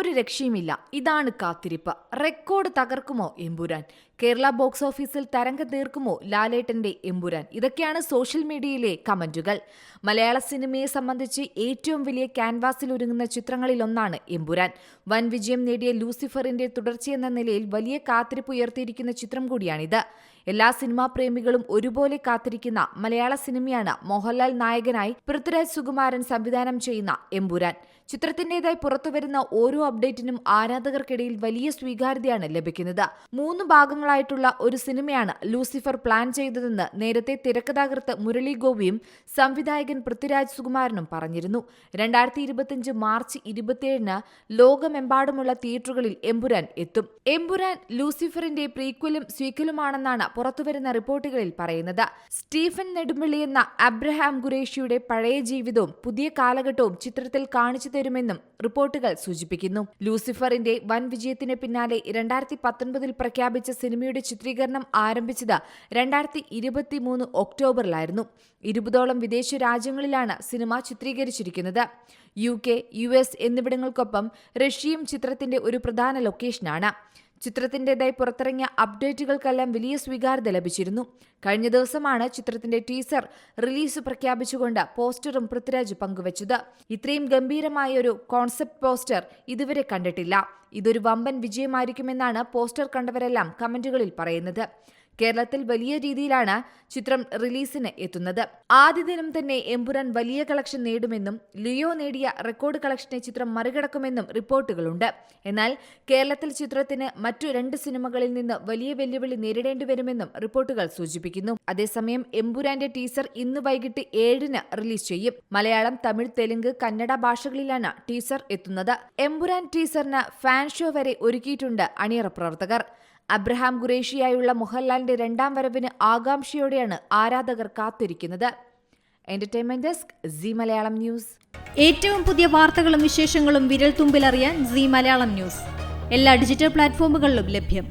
ഒരു രക്ഷയുമില്ല. ഇതാണ് കാത്തിരിപ്പ്. റെക്കോർഡ് തകർക്കുമോ എമ്പുരാൻ? കേരള ബോക്സ് ഓഫീസിൽ തരംഗം തീർക്കുമോ ലാലേട്ടന്റെ എമ്പുരാൻ? ഇതൊക്കെയാണ് സോഷ്യൽ മീഡിയയിലെ കമന്റുകൾ. മലയാള സിനിമയെ സംബന്ധിച്ച് ഏറ്റവും വലിയ ക്യാൻവാസിൽ ഒരുങ്ങുന്ന ചിത്രങ്ങളിലൊന്നാണ് എമ്പുരാൻ. വൻ വിജയം നേടിയ ലൂസിഫറിന്റെ തുടർച്ചയെന്ന നിലയിൽ വലിയ കാത്തിരിപ്പ് ഉയർത്തിയിരിക്കുന്ന ചിത്രം കൂടിയാണിത്. എല്ലാ സിനിമാ പ്രേമികളും ഒരുപോലെ കാത്തിരിക്കുന്ന മലയാള സിനിമയാണ് മോഹൻലാൽ നായകനായി പൃഥ്വിരാജ് സുകുമാരൻ സംവിധാനം ചെയ്യുന്ന എമ്പുരാൻ. ചിത്രത്തിന്റേതായി പുറത്തുവരുന്ന ഓരോ അപ്ഡേറ്റിനും ആരാധകർക്കിടയിൽ വലിയ സ്വീകാര്യതയാണ് ലഭിക്കുന്നത്. 3 ഭാഗങ്ങളായിട്ടുള്ള ഒരു സിനിമയാണ് ലൂസിഫർ പ്ലാൻ ചെയ്തതെന്ന് നേരത്തെ തിരക്കഥാകൃത്ത് മുരളി ഗോപിയും സംവിധായകൻ പൃഥ്വിരാജ് സുകുമാരനും പറഞ്ഞിരുന്നു. 2025 മാർച്ച് 27-ന് ലോകമെമ്പാടുമുള്ള തിയേറ്ററുകളിൽ എമ്പുരാൻ എത്തും. എമ്പുരാൻ ലൂസിഫറിന്റെ പ്രീക്വലും സ്വീക്വലുമാണെന്നാണ് പുറത്തുവരുന്ന റിപ്പോർട്ടുകളിൽ പറയുന്നത്. സ്റ്റീഫൻ നെടുമ്പള്ളി എന്ന അബ്രഹാം ഖുറേഷിയുടെ പഴയ ജീവിതവും പുതിയ കാലഘട്ടവും ചിത്രത്തിൽ കാണിച്ചു തരുമെന്നും റിപ്പോർട്ടുകൾ സൂചിപ്പിക്കുന്നു. ലൂസിഫറിന്റെ വൻ വിജയത്തിന് പിന്നാലെ 2019-ൽ പ്രഖ്യാപിച്ച സിനിമയുടെ ചിത്രീകരണം ആരംഭിച്ചത് 2023 ഒക്ടോബറിലായിരുന്നു. 20ഓളം വിദേശ രാജ്യങ്ങളിലാണ് സിനിമ ചിത്രീകരിച്ചിരിക്കുന്നത്. UK, US എന്നിവിടങ്ങൾക്കൊപ്പം റഷ്യയും ചിത്രത്തിന്റെ ഒരു പ്രധാന ലൊക്കേഷനാണ്. ചിത്രത്തിന്റേതായി പുറത്തിറങ്ങിയ അപ്ഡേറ്റുകൾക്കെല്ലാം വലിയ സ്വീകാര്യത ലഭിച്ചിരുന്നു. കഴിഞ്ഞ ദിവസമാണ് ചിത്രത്തിന്റെ ടീസർ റിലീസ് പ്രഖ്യാപിച്ചുകൊണ്ട് പോസ്റ്ററും പൃഥ്വിരാജ് പങ്കുവച്ചത്. ഇത്രയും ഗംഭീരമായൊരു കോൺസെപ്റ്റ് പോസ്റ്റർ ഇതുവരെ കണ്ടിട്ടില്ല. ഇതൊരു വമ്പൻ വിജയമായിരിക്കുമെന്നാണ് പോസ്റ്റർ കണ്ടവരെല്ലാം കമന്റുകളിൽ പറയുന്നത്. കേരളത്തിൽ വലിയ രീതിയിലാണ് ചിത്രം റിലീസിന് എത്തുന്നത്. ആദ്യ ദിനം തന്നെ എമ്പുരാൻ വലിയ കളക്ഷൻ നേടുമെന്നും ലിയോ നേടിയ റെക്കോർഡ് കളക്ഷനെ ചിത്രം മറികടക്കുമെന്നും റിപ്പോർട്ടുകളുണ്ട്. എന്നാൽ കേരളത്തിൽ ചിത്രത്തിന് മറ്റു 2 സിനിമകളിൽ നിന്ന് വലിയ വെല്ലുവിളി നേരിടേണ്ടി വരുമെന്നും റിപ്പോർട്ടുകൾ സൂചിപ്പിക്കുന്നു. അതേസമയം എമ്പുരാന്റെ ടീസർ ഇന്ന് വൈകിട്ട് 7-ന് റിലീസ് ചെയ്യും. മലയാളം, തമിഴ്, തെലുങ്ക്, കന്നഡ ഭാഷകളിലാണ് ടീസർ എത്തുന്നത്. എമ്പുരാൻ ടീസറിന് ഫാൻ ഷോ വരെ ഒരുക്കിയിട്ടുണ്ട് അണിയറ പ്രവർത്തകർ. അബ്രഹാം ഖുറേഷിയായുള്ള മോഹൻലാലിന്റെ 2ാം വരവിന് ആകാംക്ഷയോടെയാണ് ആരാധകർ കാത്തിരിക്കുന്നത്. Entertainment desk, Zee Malayalam news. ഏറ്റവും പുതിയ വാർത്തകളും വിശേഷങ്ങളും വിരൽ തുമ്പിലറിയാൻ സീ മലയാളം ന്യൂസ് എല്ലാ ഡിജിറ്റൽ പ്ലാറ്റ്ഫോമുകളിലും ലഭ്യം.